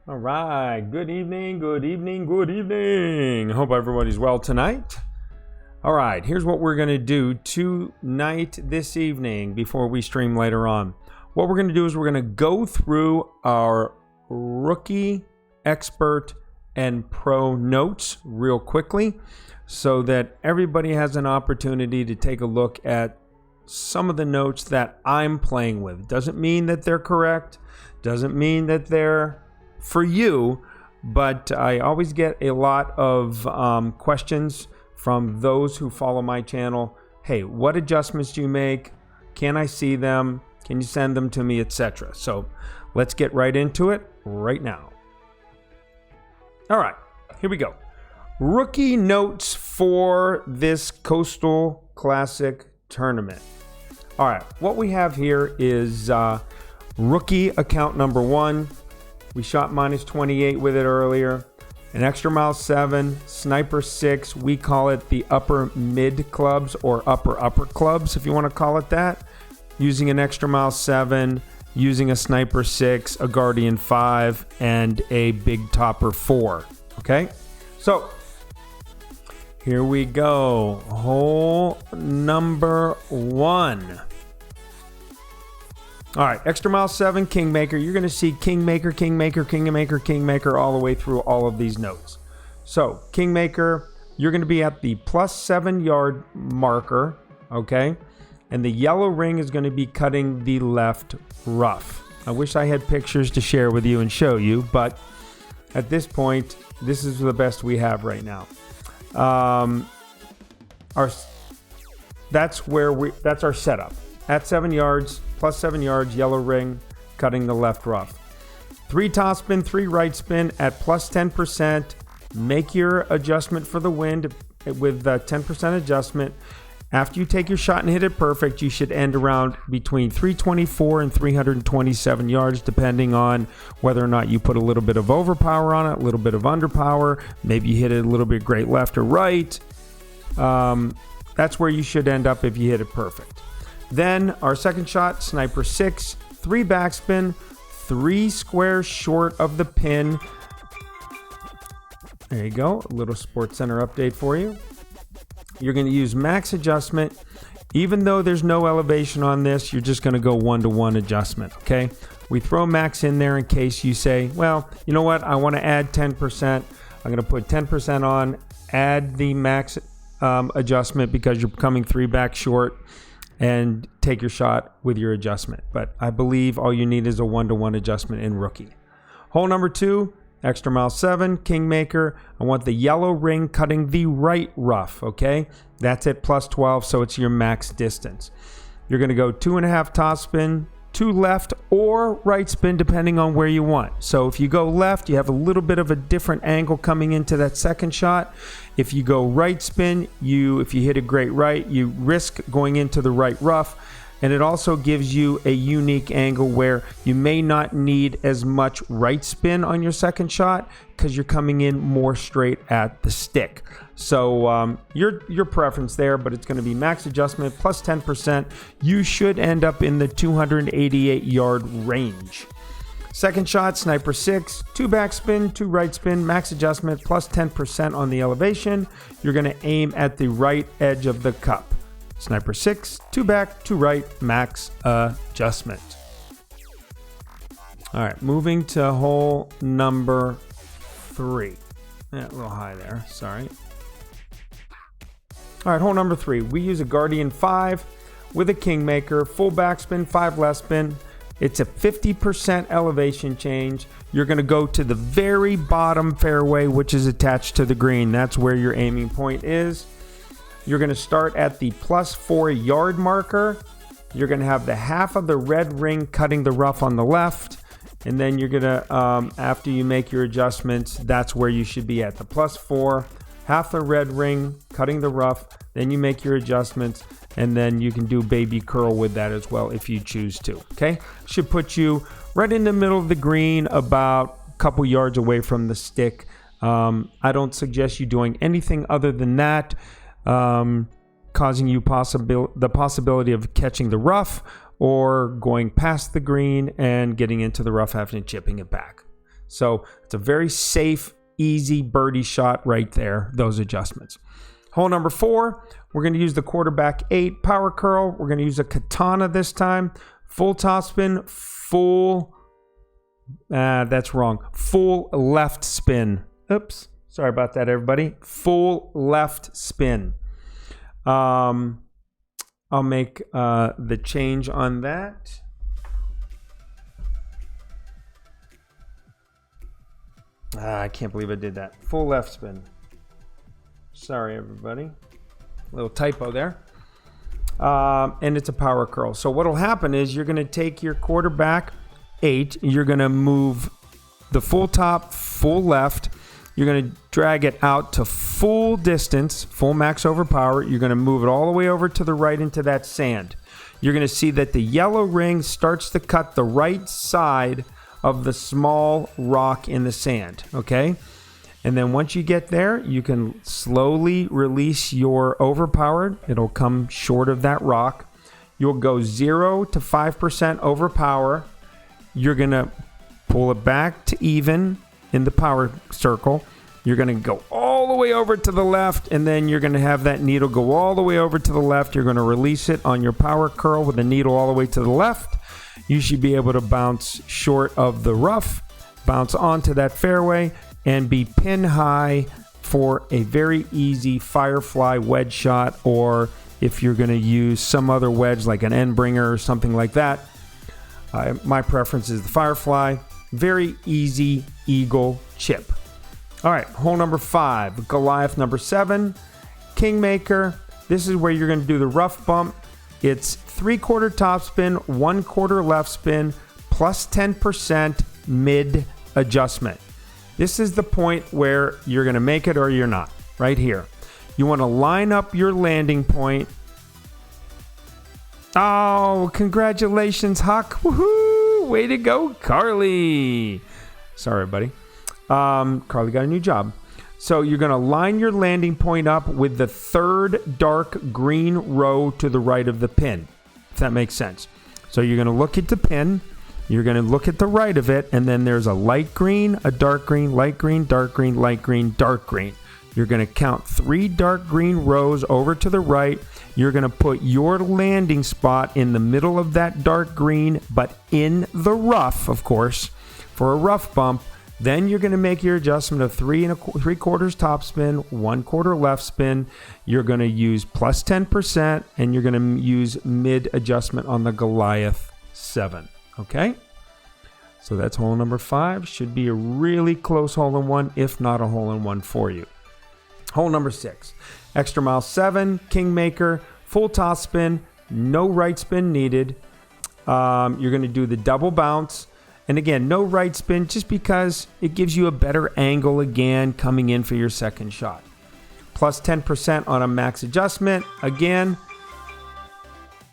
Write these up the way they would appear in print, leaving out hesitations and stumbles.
All right. Good evening, good evening, good evening. Hope everybody's well tonight. All right. Here's what we're going to do tonight, this evening, before we stream later on. What we're going to do is we're going to go through our rookie, expert, and pro notes real quickly so that everybody has an opportunity to take a look at some of the notes that I'm playing with. Doesn't mean that they're correct. Doesn't mean that they're for you, but I always get a lot of questions from those who follow my channel. Hey, what adjustments do you make? Can I see them? Can you send them to me, etc.? So let's get right into it right now. All right, here we go. Rookie notes for this Coastal Classic tournament. All right, what we have here is rookie account number 1. We shot minus 28 with it earlier. An extra mile 7, sniper 6. We call it the upper mid clubs or upper clubs, if you want to call it that. Using an extra mile 7, using a sniper 6, a guardian 5, and a big topper 4. Okay, so here we go. Hole number 1. All right, extra mile 7, Kingmaker. You're going to see Kingmaker, Kingmaker, Kingmaker, Kingmaker all the way through all of these notes. So, Kingmaker, you're going to be at the plus 7 yard marker, okay? And the yellow ring is going to be cutting the left rough. I wish I had pictures to share with you and show you, but at this point, this is the best we have right now. That's our setup. At 7 yards, plus 7 yards, yellow ring, cutting the left rough. 3 top spin, 3 right spin at plus 10%. Make your adjustment for the wind with 10% adjustment. After you take your shot and hit it perfect, you should end around between 324 and 327 yards, depending on whether or not you put a little bit of overpower on it, a little bit of underpower. Maybe you hit it a little bit great left or right. That's where you should end up if you hit it perfect. Then our second shot, sniper 6, 3 backspin, 3 squares short of the pin. There you go, a little Sports Center update for you. You're going to use max adjustment. Even though there's no elevation on this, you're just going to go 1-to-1 adjustment, okay? We throw max in there in case you say, well, you know what, I want to add 10%. I'm going to put 10% on, add the max adjustment because you're coming 3 back short, and take your shot with your adjustment. But I believe all you need is a 1-to-1 adjustment in rookie. Hole number 2, extra mile 7, Kingmaker. I want the yellow ring cutting the right rough, okay? That's at plus 12, so it's your max distance. You're going to go 2.5 top spin, 2 left or right spin, depending on where you want. So if you go left, you have a little bit of a different angle coming into that second shot. If you go right spin, if you hit a great right, you risk going into the right rough. And it also gives you a unique angle where you may not need as much right spin on your second shot because you're coming in more straight at the stick. So your preference there, but it's going to be max adjustment plus 10%. You should end up in the 288 yard range. Second shot, sniper 6, 2 backspin, 2 right spin, max adjustment plus 10% on the elevation. You're going to aim at the right edge of the cup. Sniper 6, 2 back, 2 right, max adjustment. All right, moving to hole number 3. Yeah, a little high there, sorry. All right, hole number 3. We use a Guardian 5 with a Kingmaker, full backspin, 5 left spin. It's a 50% elevation change. You're going to go to the very bottom fairway, which is attached to the green. That's where your aiming point is. You're going to start at the plus 4 yard marker. You're going to have the half of the red ring cutting the rough on the left. And then you're going to, after you make your adjustments, that's where you should be at the plus 4. Half the red ring cutting the rough. Then you make your adjustments. And then you can do baby curl with that as well if you choose to. Okay? Should put you right in the middle of the green, about a couple yards away from the stick. I don't suggest you doing anything other than that. Causing you the possibility of catching the rough or going past the green and getting into the rough after and chipping it back. So it's a very safe, easy birdie shot right there, those adjustments. Hole number 4, we're going to use the quarterback 8 power curl. We're going to use a katana this time. Full topspin, full left spin. Oops, sorry about that, everybody. Full left spin. I'll make the change on that. I can't believe I did that. Full left spin. Sorry, everybody. Little typo there. And it's a power curl. So what'll happen is you're going to take your quarterback 8. You're going to move the full top, full left. You're going to drag it out to full distance, full max over power. You're going to move it all the way over to the right into that sand. You're going to see that the yellow ring starts to cut the right side of the small rock in the sand, okay? And then once you get there, you can slowly release your overpowered. It'll come short of that rock. You'll go 0 to 5% overpower. You're going to pull it back to even in the power circle. You're going to go all the way over to the left, and then you're going to have that needle go all the way over to the left. You're going to release it on your power curl with the needle all the way to the left. You should be able to bounce short of the rough, bounce onto that fairway, and be pin high for a very easy Firefly wedge shot, or if you're going to use some other wedge like an end bringer or something like that. My preference is the Firefly. Very easy eagle chip. All right, hole number 5, Goliath number 7, Kingmaker. This is where you're going to do the rough bump. It's 3/4 topspin, 1/4 left spin, plus 10% mid adjustment. This is the point where you're going to make it or you're not, right here. You want to line up your landing point. Oh, congratulations, Huck. Woohoo! Way to go, Carly. Sorry, buddy. Carly got a new job. So you're going to line your landing point up with the 3rd dark green row to the right of the pin, if that makes sense. So you're going to look at the pin. You're going to look at the right of it, and then there's a light green, a dark green, light green, dark green, light green, dark green. You're going to count 3 dark green rows over to the right. You're going to put your landing spot in the middle of that dark green, but in the rough, of course, for a rough bump. Then you're going to make your adjustment of 3/4 top spin, 1/4 left spin. You're going to use plus 10%, and you're going to use mid adjustment on the Goliath 7. Okay? So that's hole number 5. Should be a really close hole-in-one, if not a hole-in-one for you. Hole number 6, extra mile 7, Kingmaker, full top spin, no right spin needed. You're going to do the double bounce. And again, no right spin, just because it gives you a better angle again coming in for your second shot. Plus 10% on a max adjustment. Again,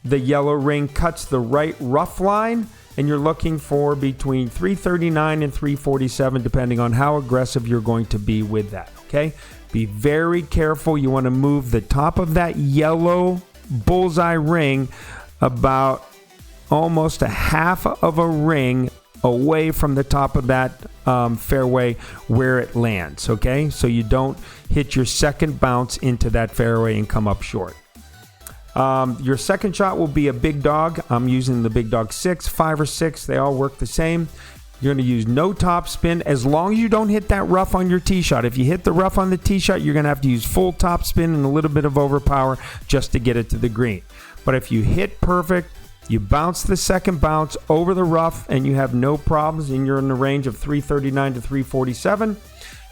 the yellow ring cuts the right rough line, and you're looking for between 339 and 347, depending on how aggressive you're going to be with that, okay? Be very careful. You want to move the top of that yellow bullseye ring about almost a half of a ring away from the top of that fairway where it lands, okay? So you don't hit your second bounce into that fairway and come up short. Your second shot will be a big dog. I'm using the big dog 6, 5 or 6. They all work the same. You're going to use no top spin as long as you don't hit that rough on your tee shot. If you hit the rough on the tee shot, you're going to have to use full top spin and a little bit of overpower just to get it to the green. But if you hit perfect, you bounce the second bounce over the rough, and you have no problems, and you're in the range of 339 to 347.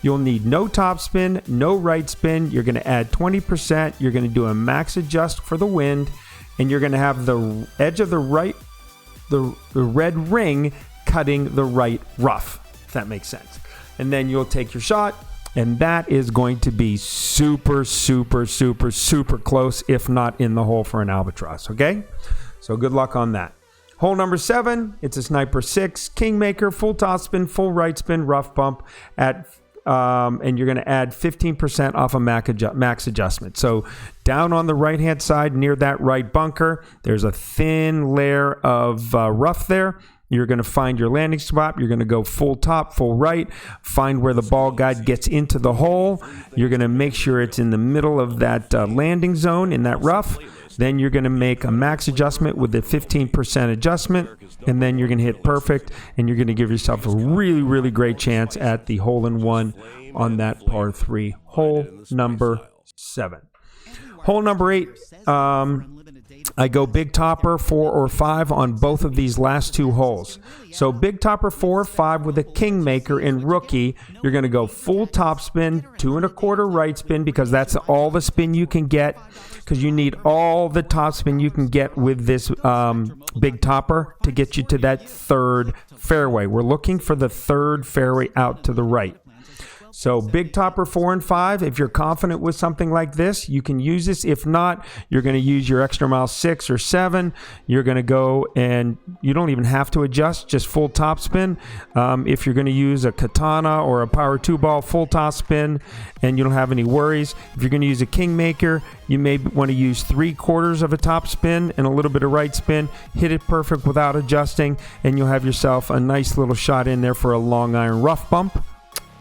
You'll need no top spin, no right spin. You're going to add 20%. You're going to do a max adjust for the wind, and you're going to have the edge of the right, the red ring cutting the right rough, if that makes sense. And then you'll take your shot, and that is going to be super, super, super, super close, if not in the hole for an albatross, okay? So good luck on that. Hole number 7, it's a sniper 6, Kingmaker, full top spin, full right spin, rough bump at, and you're going to add 15% off a max adjustment. So down on the right-hand side near that right bunker, there's a thin layer of rough there. You're going to find your landing spot. You're going to go full top, full right. Find where the ball guide gets into the hole. You're going to make sure it's in the middle of that landing zone in that rough. Then you're going to make a max adjustment with a 15% adjustment, and then you're going to hit perfect, and you're going to give yourself a really, really great chance at the hole-in-one on that par 3. Hole number 7. Hole number 8, I go big topper 4 or 5 on both of these last 2 holes. So big topper 4 or 5 with a kingmaker in rookie. You're going to go full top spin, 2 1/4 right spin, because that's all the spin you can get, because you need all the top spin you can get with this big topper to get you to that 3rd fairway. We're looking for the 3rd fairway out to the right. So big topper 4 and 5, if you're confident with something like this, you can use this. If not, you're going to use your extra mile 6 or 7. You're going to go, and you don't even have to adjust, just full top spin. If you're going to use a katana or a power 2 ball, full top spin, and you don't have any worries. If you're going to use a kingmaker, you may want to use 3/4 of a top spin and a little bit of right spin. Hit it perfect without adjusting, and you'll have yourself a nice little shot in there for a long iron rough bump.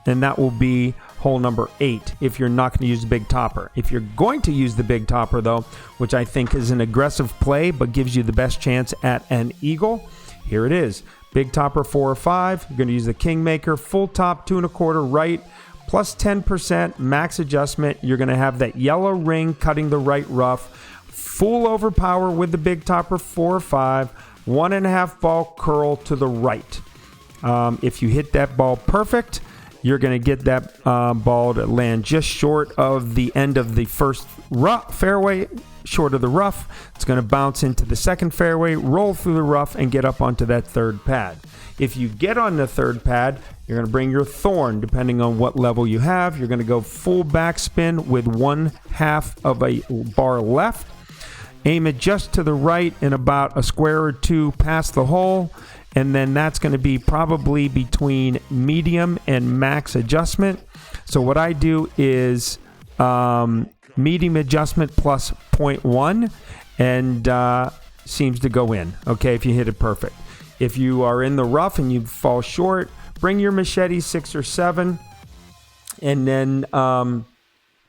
And that will be hole number 8 if you're not going to use the big topper. If you're going to use the big topper, though, which I think is an aggressive play but gives you the best chance at an eagle, here it is. Big topper 4 or 5. You're going to use the kingmaker, full top 2 1/4 right, plus 10% max adjustment. You're going to have that yellow ring cutting the right rough. Full overpower with the big topper 4 or 5. 1.5 ball curl to the right. If you hit that ball perfect, you're going to get that ball to land just short of the end of the first fairway, short of the rough. It's going to bounce into the second fairway, roll through the rough, and get up onto that 3rd pad. If you get on the 3rd pad, you're going to bring your thorn, depending on what level you have. You're going to go full backspin with 1/2 of a bar left. Aim it just to the right and about a square or 2 past the hole. And then that's going to be probably between medium and max adjustment. So what I do is medium adjustment plus 0.1, and seems to go in, okay, if you hit it perfect. If you are in the rough and you fall short, bring your machete 6 or 7, and then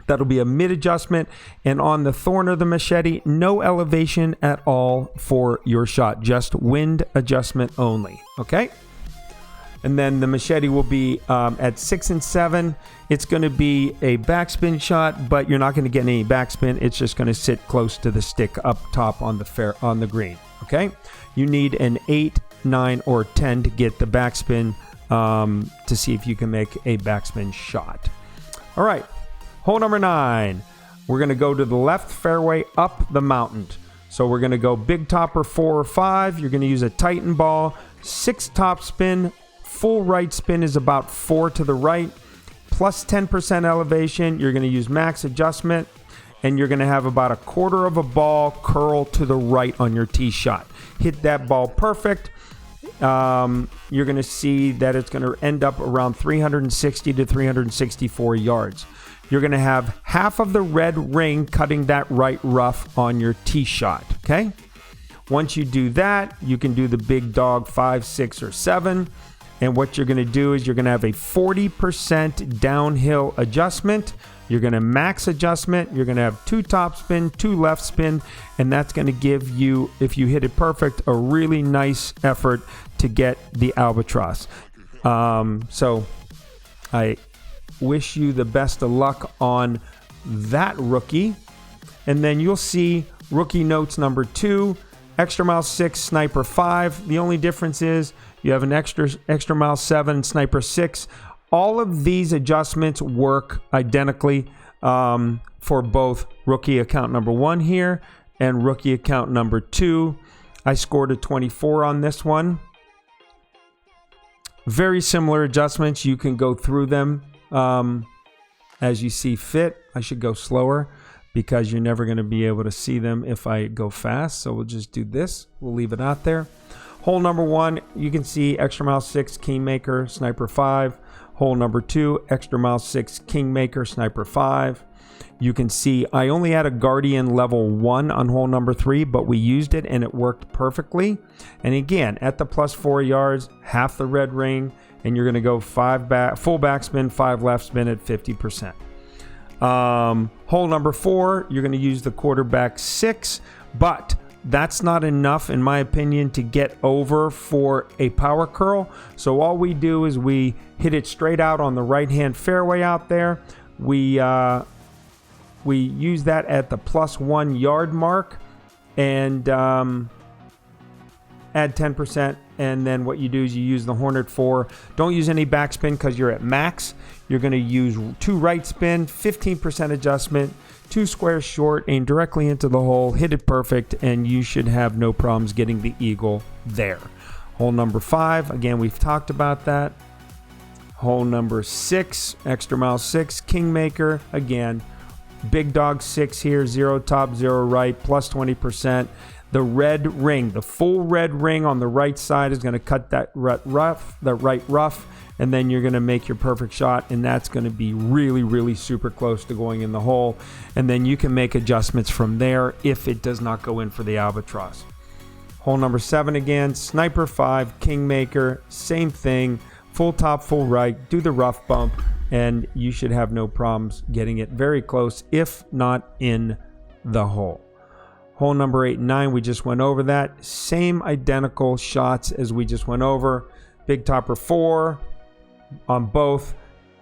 that'll be a mid adjustment. And on the thorn of the machete, no elevation at all for your shot, just wind adjustment only. Okay. And then the machete will be at 6 and 7. It's going to be a backspin shot, but you're not going to get any backspin. It's just going to sit close to the stick up top on the green. Okay. You need an 8, 9, or 10 to get the backspin to see if you can make a backspin shot. All right. Hole number 9, we're going to go to the left fairway up the mountain. So we're going to go big topper 4 or 5. You're going to use a Titan ball, 6 top spin. Full right spin is about 4 to the right, plus 10% elevation. You're going to use max adjustment, and you're going to have about 1/4 of a ball curl to the right on your tee shot. Hit that ball perfect. You're going to see that it's going to end up around 360 to 364 yards. You're going to have half of the red ring cutting that right rough on your tee shot, okay? Once you do that, you can do the big dog 5, 6, or 7. And what you're going to do is you're going to have a 40% downhill adjustment. You're going to max adjustment. You're going to have 2 top spin, 2 left spin, and that's going to give you, if you hit it perfect, a really nice effort to get the albatross. So I wish you the best of luck on that rookie. And then you'll see rookie notes number 2, extra mile 6, sniper 5. The only difference is you have an extra mile 7, sniper 6. All of these adjustments work identically for both rookie account number 1 here and rookie account number 2. I scored a 24 on this one. Very similar adjustments. You can go through them as you see fit. I should go slower because you're never going to be able to see them if I go fast. So we'll just do this. We'll leave it out there. Hole number 1, you can see extra mile 6, kingmaker, sniper 5. Hole number 2, extra mile 6, kingmaker, sniper 5. You can see I only had a Guardian level 1 on hole number 3, but we used it and it worked perfectly. And again, at the plus 4 yards, half the red ring, and you're going to go full backspin, 5 left spin at 50%. Hole number 4, you're going to use the quarterback 6, but that's not enough, in my opinion, to get over for a power curl. So all we do is we hit it straight out on the right-hand fairway out there. We use that at the plus 1 yard mark and add 10%. And then what you do is you use the Hornet 4. Don't use any backspin because you're at max. You're going to use 2 right spin, 15% adjustment, 2 squares short, aim directly into the hole, hit it perfect, and you should have no problems getting the eagle there. Hole number 5, again, we've talked about that. Hole number 6, extra mile 6, Kingmaker. Again, big dog 6 here, 0 top, 0 right, plus 20%. The red ring, the full red ring on the right side is going to cut that right rough, and then you're going to make your perfect shot, and that's going to be really, really super close to going in the hole. And then you can make adjustments from there if it does not go in for the albatross. Hole number 7 again, Sniper 5, Kingmaker, same thing, full top, full right, do the rough bump, and you should have no problems getting it very close, if not in the hole. Hole number 8 and 9, we just went over that. Same identical shots as we just went over. Big topper 4 on both.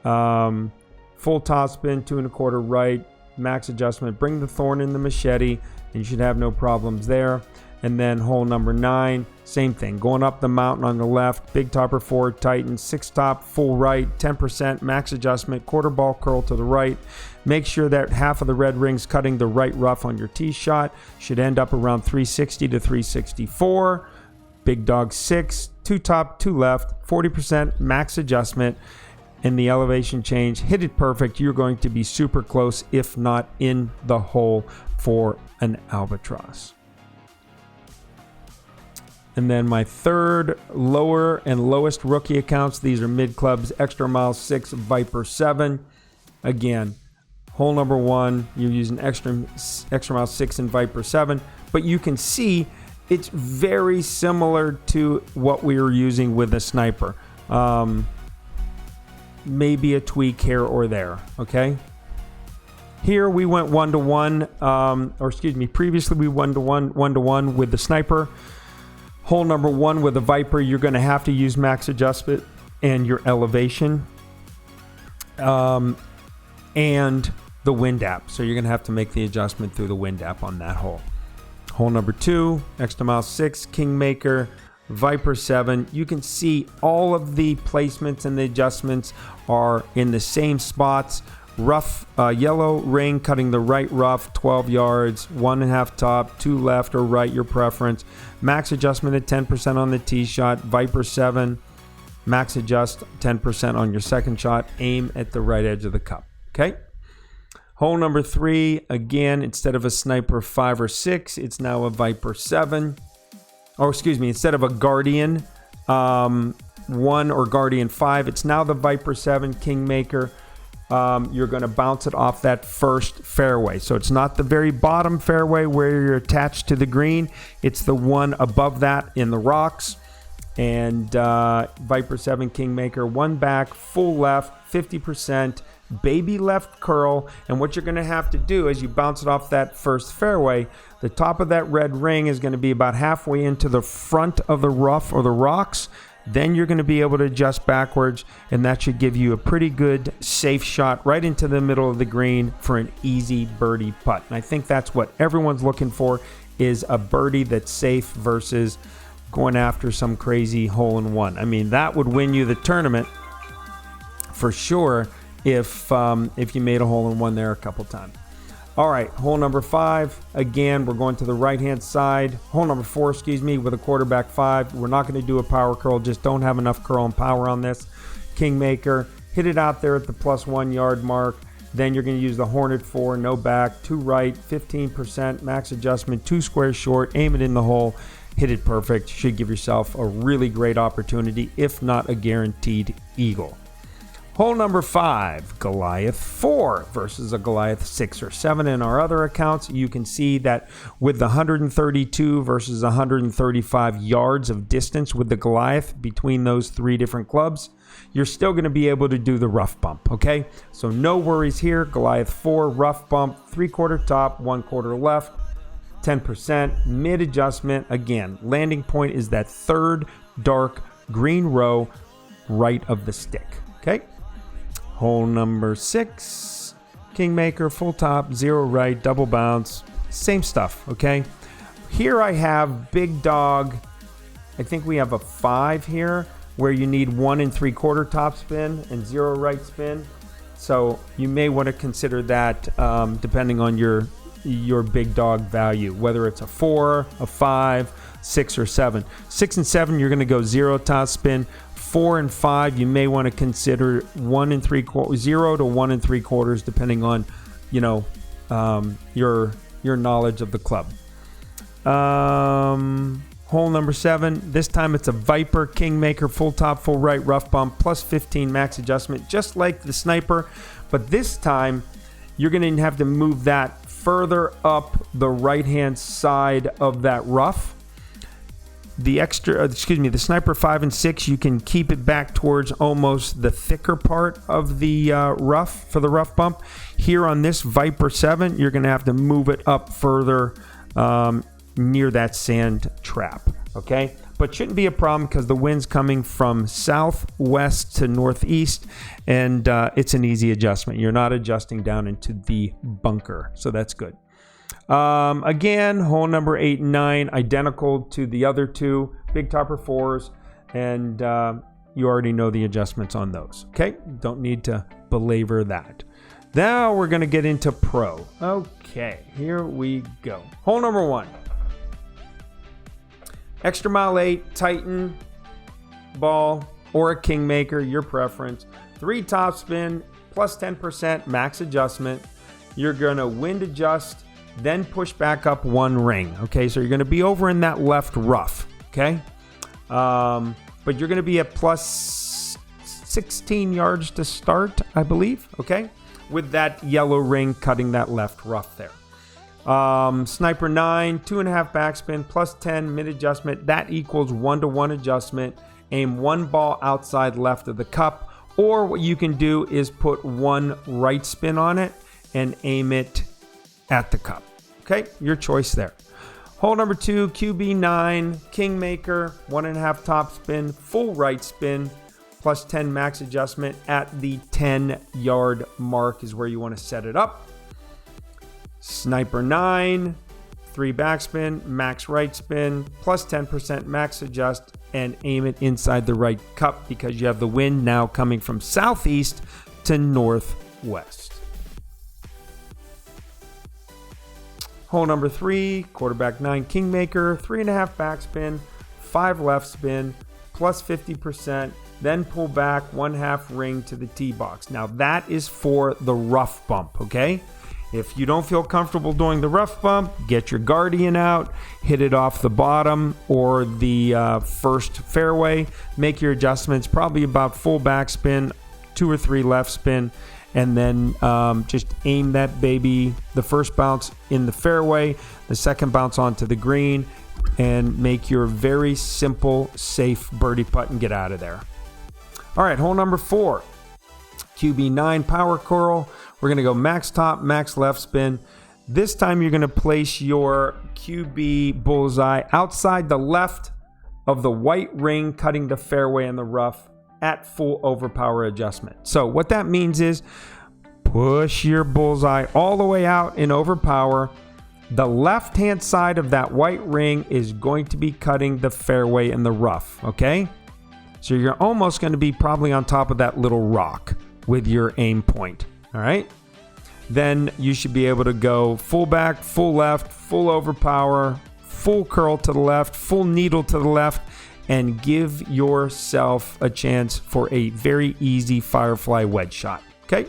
Full top spin, 2 1/4 right, max adjustment. Bring the thorn in the machete, and you should have no problems there. And then hole number 9, same thing. Going up the mountain on the left, big topper 4, tighten, 6 top, full right, 10%, max adjustment, quarter ball curl to the right. Make sure that half of the red ring's cutting the right rough on your tee shot. Should end up around 360 to 364. Big dog 6, 2 top, 2 left, 40% max adjustment. And the elevation change, hit it perfect. You're going to be super close, if not in the hole, for an albatross. And then my third lower and lowest rookie accounts, these are mid clubs, extra mile 6, Viper 7. Again, hole number 1, you're using extra mile 6 and Viper 7, but you can see it's very similar to what we were using with the Sniper. Maybe a tweak here or there, okay? Here we went 1-to-1, previously we 1-to-1 with the Sniper. Hole number 1 with the Viper, you're going to have to use max adjustment and your elevation and the wind app. So you're going to have to make the adjustment through the wind app on that hole. Hole number 2, extra mile 6, Kingmaker, Viper 7. You can see all of the placements and the adjustments are in the same spots. Rough yellow ring cutting the right rough, 12 yards, 1.5 top, 2 left or right, your preference. Max adjustment at 10% on the tee shot. Viper 7, max adjust 10% on your second shot. Aim at the right edge of the cup. Okay. Hole number 3, again, instead of a Sniper 5 or 6, it's now a Viper 7. Instead of a Guardian 1 or Guardian 5, it's now the Viper 7 Kingmaker. You're going to bounce it off that first fairway. So it's not the very bottom fairway where you're attached to the green. It's the one above that in the rocks. And Viper 7 Kingmaker, 1 back, full left, 50%, baby left curl. And what you're going to have to do as you bounce it off that first fairway, the top of that red ring is going to be about halfway into the front of the rough or the rocks. Then you're going to be able to adjust backwards, and that should give you a pretty good safe shot right into the middle of the green for an easy birdie putt. And I think that's what everyone's looking for, is a birdie that's safe versus going after some crazy hole-in-one. I mean, that would win you the tournament for sure if you made a hole-in-one there a couple times. All right, hole number 5. Again, we're going to the right-hand side. Hole number 4, with a quarterback 5. We're not going to do a power curl. Just don't have enough curl and power on this. Kingmaker, hit it out there at the plus 1 yard mark. Then you're going to use the Hornet 4, no back, 2 right, 15%, max adjustment, 2 squares short, aim it in the hole, hit it perfect. Should give yourself a really great opportunity, if not a guaranteed eagle. Hole number 5, Goliath 4 versus a Goliath 6 or 7 in our other accounts. You can see that with the 132 versus 135 yards of distance with the Goliath between those 3 different clubs, you're still going to be able to do the rough bump, okay? So no worries here. Goliath 4, rough bump, 3/4 top, 1/4 left, 10%, mid adjustment. Again, landing point is that 3rd dark green row right of the stick, okay? Hole number 6, Kingmaker, full top, 0 right, double bounce, same stuff, okay? Here I have big dog. I think we have a 5 here where you need 1 3/4 top spin and 0 right spin. So you may want to consider that depending on your big dog value, whether it's a 4, a 5, 6, or 7. 6 and 7, you're going to go 0 top spin. 4 and 5, you may want to consider 1 3/4, 0 to 1 3/4, depending on, your knowledge of the club. Hole number 7. This time it's a Viper, Kingmaker, full top, full right, rough bump, plus 15 max adjustment, just like the Sniper. But this time you're going to have to move that further up the right-hand side of that rough. The Sniper 5 and 6, you can keep it back towards almost the thicker part of the rough for the rough bump. Here on this Viper 7, you're going to have to move it up further near that sand trap, okay? But shouldn't be a problem because the wind's coming from southwest to northeast, and it's an easy adjustment. You're not adjusting down into the bunker, so that's good. Again, hole number 8 and 9, identical to the other 2, big topper 4s, and you already know the adjustments on those, okay? Don't need to belabor that. Now we're going to get into pro. Okay, here we go. Hole number 1. Extra mile 8, Titan, ball, or a Kingmaker, your preference. 3 top spin, plus 10% max adjustment. You're going to wind adjust, then push back up 1 ring. Okay, so you're going to be over in that left rough. Okay, but you're going to be at plus 16 yards to start, I believe. Okay, with that yellow ring cutting that left rough there. Sniper 9, 2.5 backspin, plus 10 mid adjustment. That equals 1-to-1 adjustment. Aim 1 ball outside left of the cup, or what you can do is put 1 right spin on it and aim it at the cup. Okay, your choice there. Hole number 2, QB9, Kingmaker, 1.5 top spin, full right spin, plus 10 max adjustment at the 10-yard mark is where you want to set it up. Sniper 9, 3 backspin, max right spin, plus 10% max adjust, and aim it inside the right cup because you have the wind now coming from southeast to northwest. Hole number 3, quarterback 9, Kingmaker, 3.5 backspin, 5 left spin, plus 50%, then pull back 1/2 ring to the tee box. Now that is for the rough bump, okay? If you don't feel comfortable doing the rough bump, get your Guardian out, hit it off the bottom or the first fairway, make your adjustments, probably about full backspin, 2 or 3 left spin, and then just aim that baby, the first bounce in the fairway, the second bounce onto the green, and make your very simple, safe birdie putt and get out of there. All right, hole number 4, QB9 Power Coral. We're going to go max top, max left spin. This time you're going to place your QB bullseye outside the left of the white ring, cutting the fairway and the rough at full overpower adjustment. So what that means is push your bullseye all the way out in overpower. The left-hand side of that white ring is going to be cutting the fairway and the rough, okay? So you're almost going to be probably on top of that little rock with your aim point. All right, then you should be able to go full back, full left, full overpower, full curl to the left, full needle to the left, and give yourself a chance for a very easy Firefly wedge shot. Okay.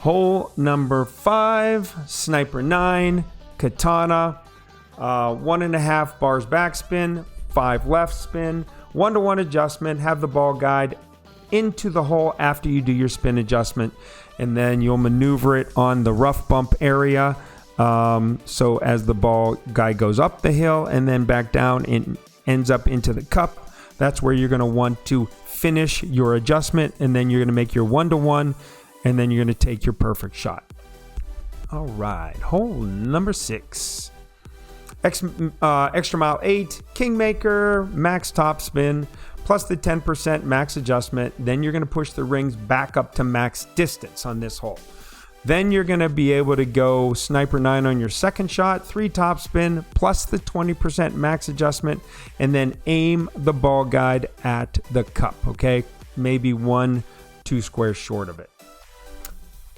Hole number 5, Sniper 9, Katana, 1.5 bars backspin, 5 left spin, 1-to-1 adjustment, have the ball guide into the hole after you do your spin adjustment, and then you'll maneuver it on the rough bump area. So as the ball guy goes up the hill and then back down and ends up into the cup, that's where you're going to want to finish your adjustment, and then you're going to make your 1-to-1, and then you're going to take your perfect shot. All right, hole number 6. Extra mile 8, Kingmaker, max top spin, plus the 10% max adjustment. Then you're going to push the rings back up to max distance on this hole. Then you're going to be able to go Sniper 9 on your second shot, 3 top spin, plus the 20% max adjustment, and then aim the ball guide at the cup, okay? Maybe 1-2 squares short of it.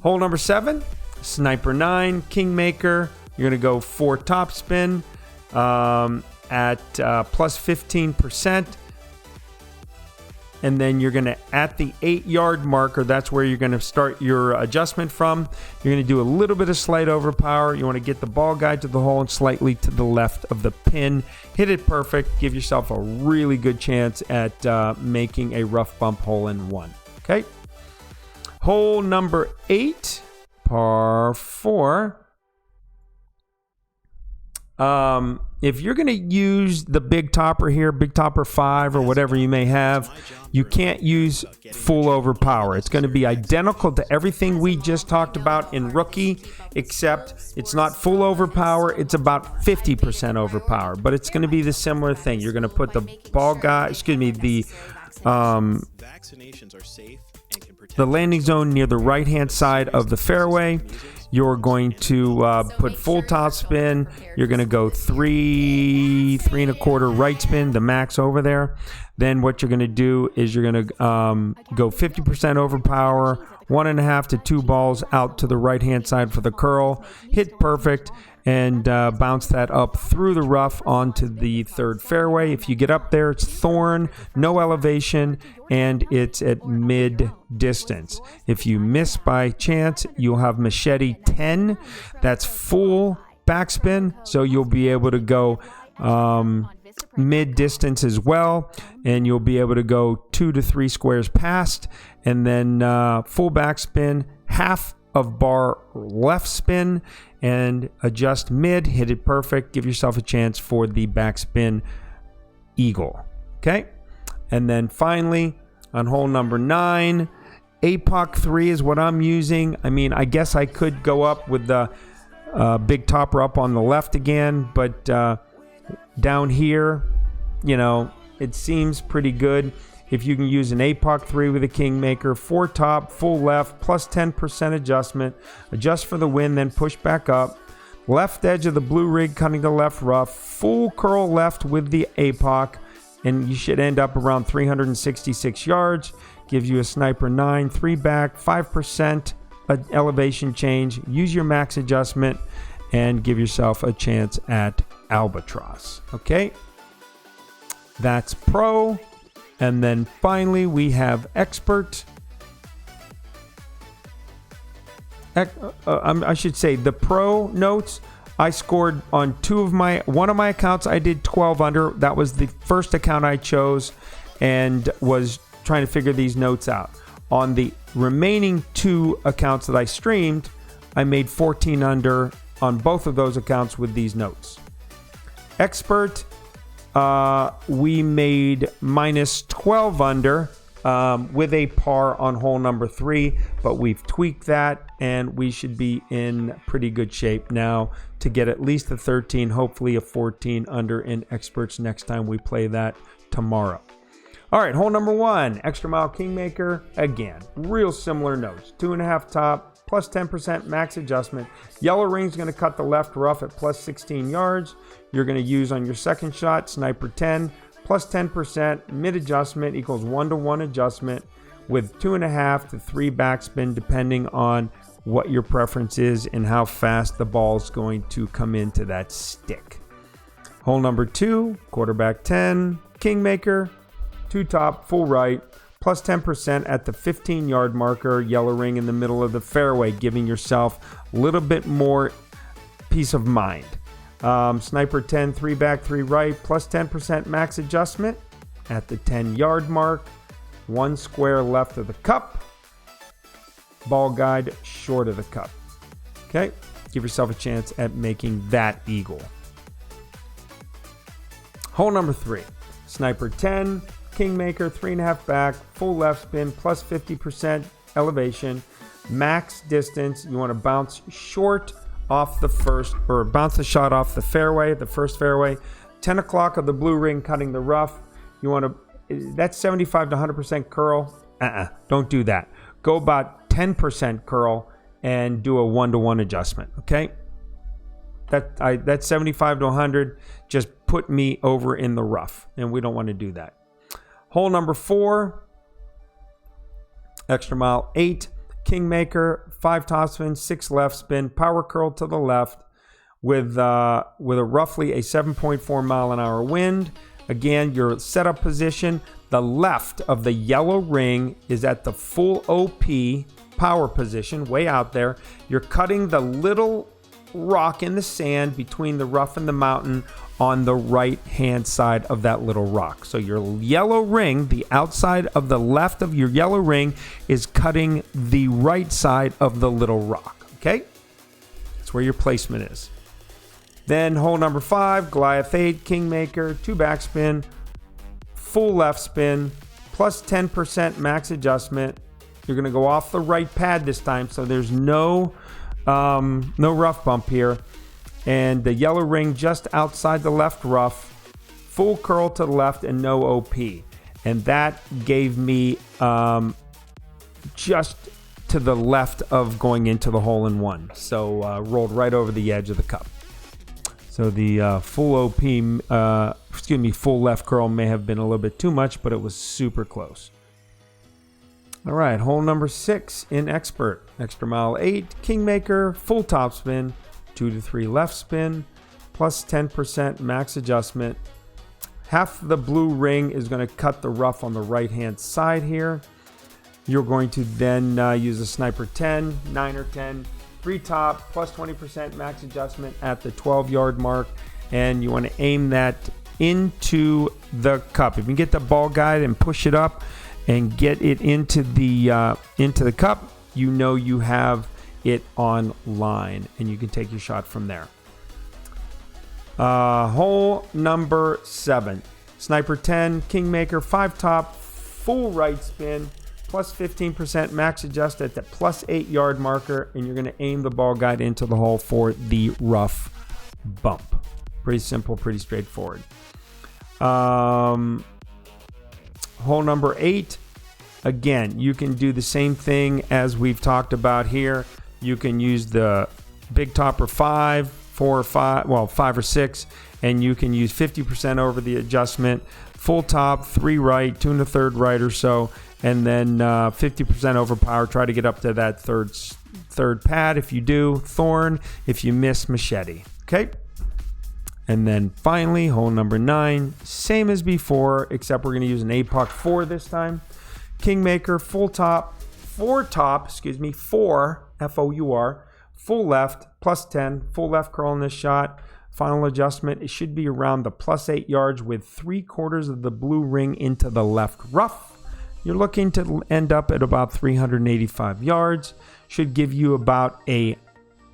Hole number 7, Sniper 9, Kingmaker. You're going to go 4 top spin at plus 15%. And then you're going to, at the 8-yard marker, that's where you're going to start your adjustment from. You're going to do a little bit of slight overpower. You want to get the ball guide to the hole and slightly to the left of the pin. Hit it perfect. Give yourself a really good chance at making a rough bump hole in 1. Okay. Hole number 8, par 4. If you're going to use the big topper here, big topper 5 or whatever you may have, you can't use full overpower. It's going to be identical to everything we just talked about in rookie, except it's not full overpower. It's about 50% overpower, but it's going to be the similar thing. You're going to put the ball guy, the landing zone near the right-hand side of the fairway. You're going to put full top spin. You're going to go 3 3.25 right spin, the max over there. Then what you're going to do is you're going to go 50% overpower, 1.5 to 2 balls out to the right-hand side for the curl. Hit perfect and bounce that up through the rough onto the 3rd fairway. If you get up there, it's thorn, no elevation, and it's at mid distance. If you miss by chance, you'll have machete 10. That's full backspin, so you'll be able to go mid distance as well, and you'll be able to go 2 to 3 squares past, and then full backspin, half of bar left spin, and adjust mid, hit it perfect, give yourself a chance for the backspin eagle. Okay, and then finally on hole number 9, APOC 3 is what I'm using. I mean, I guess I could go up with the big topper up on the left again, but down here, you know, it seems pretty good. If you can use an APOC 3 with a Kingmaker, 4 top, full left, plus 10% adjustment, adjust for the wind, then push back up. Left edge of the blue rig cutting the left rough, full curl left with the APOC, and you should end up around 366 yards. Gives you a Sniper 9, 3 back, 5% elevation change. Use your max adjustment and give yourself a chance at Albatross. Okay, that's Pro. And then finally, we have Expert. I should say the Pro notes. I scored on one of my accounts. I did 12 under. That was the first account I chose and was trying to figure these notes out. On the remaining 2 accounts that I streamed, I made 14 under on both of those accounts with these notes. Expert. We made minus 12 under with a par on hole number 3, but we've tweaked that and we should be in pretty good shape now to get at least a 13, hopefully a 14 under in Experts next time we play that tomorrow. All right, hole number 1, Extra Mile Kingmaker. Again, real similar notes. 2.5 top, plus 10% max adjustment. Yellow ring's going to cut the left rough at plus 16 yards. You're going to use on your second shot, Sniper 10, plus 10%, mid adjustment equals 1-to-1 adjustment with 2.5 to 3 backspin, depending on what your preference is and how fast the ball is going to come into that stick. Hole number 2, quarterback 10, Kingmaker, 2 top, full right, plus 10% at the 15-yard marker, yellow ring in the middle of the fairway, giving yourself a little bit more peace of mind. Sniper 10, 3 back, 3 right, plus 10% max adjustment at the 10-yard mark. 1 square left of the cup. Ball guide short of the cup. Okay, give yourself a chance at making that eagle. Hole number 3, sniper 10, kingmaker 3.5 back, full left spin, plus 50% elevation, max distance. You want to bounce short off the first, or bounce the shot off the fairway, the first fairway. 10 o'clock of the blue ring cutting the rough. You want to, that's 75 to 100% curl. Don't do that. Go about 10% curl and do a 1-to-1 adjustment. Okay, that's 75 to 100. Just put me over in the rough, and we don't want to do that. Hole number 4, extra mile 8, kingmaker, 5 topspin, 6 left spin, power curl to the left with a roughly a 7.4 mile an hour wind. Again, your setup position, the left of the yellow ring is at the full OP power position, way out there. You're cutting the little rock in the sand between the rough and the mountain on the right hand side of that little rock. So your yellow ring, the outside of the left of your yellow ring, is cutting the right side of the little rock. Okay, that's where your placement is. Then hole number 5, Goliath 8, kingmaker, 2 backspin, full left spin, plus 10% max adjustment. You're going to go off the right pad this time, so there's no rough bump here. And the yellow ring just outside the left rough, full curl to the left and no OP. And that gave me just to the left of going into the hole-in-one. So rolled right over the edge of the cup. So the full left curl may have been a little bit too much, but it was super close. All right, hole number 6 in expert. Extra mile 8, kingmaker, full topspin, 2 to 3 left spin, plus 10% max adjustment. Half the blue ring is going to cut the rough on the right-hand side here. You're going to then use a sniper 10, 9 or 10, 3 top, plus 20% max adjustment at the 12-yard mark. And you want to aim that into the cup. If you can get the ball guide and push it up and get it into the cup, you know you have it on line, and you can take your shot from there. Hole number 7, sniper 10, kingmaker, 5 top, full right spin, plus 15% max adjust at the plus 8-yard marker, and you're going to aim the ball guide into the hole for the rough bump. Pretty simple, pretty straightforward. Hole number 8, again, you can do the same thing as we've talked about here. You can use the big topper 5, 4 or 5, well, 5 or 6, and you can use 50% over the adjustment, full top, 3 right, 2 1/3 right or so, and then 50% over power. Try to get up to that third pad. If you do, thorn. If you miss, machete. Okay. And then finally, hole number 9, same as before, except we're going to use an APOC 4 this time. Kingmaker, full top, 4 F-O-U-R, full left, plus 10, full left curl in this shot. Final adjustment, it should be around the plus 8 yards with 3/4 of the blue ring into the left rough. You're looking to end up at about 385 yards. Should give you about a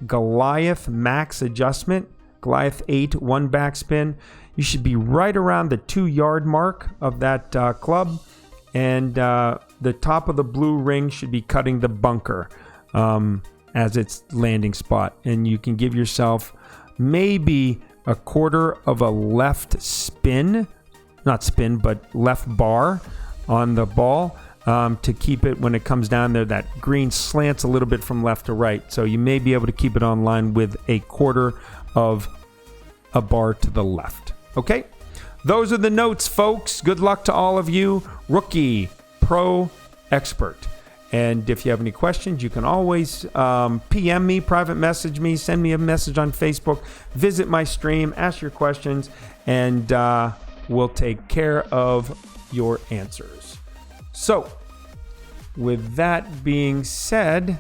Goliath max adjustment. Goliath 8, 1 backspin. You should be right around the 2-yard mark of that club. And the top of the blue ring should be cutting the bunker as its landing spot. And you can give yourself maybe 1/4 of a left spin, not spin, but left bar on the ball to keep it when it comes down there. That green slants a little bit from left to right. So you may be able to keep it on line with 1/4 of a bar to the left. Okay? Those are the notes, folks. Good luck to all of you. Rookie, pro, expert. And if you have any questions, you can always PM me, private message me, send me a message on Facebook, visit my stream, ask your questions, and we'll take care of your answers. So, with that being said,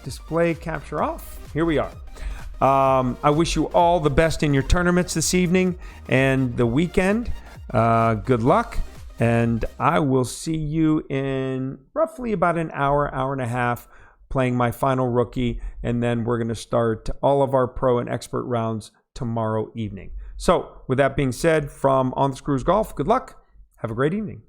display capture off. Here we are. I wish you all the best in your tournaments this evening and the weekend. Good luck. And I will see you in roughly about an hour, hour and a half, playing my final rookie. And then we're going to start all of our pro and expert rounds tomorrow evening. So with that being said, from On the Screws Golf, good luck. Have a great evening.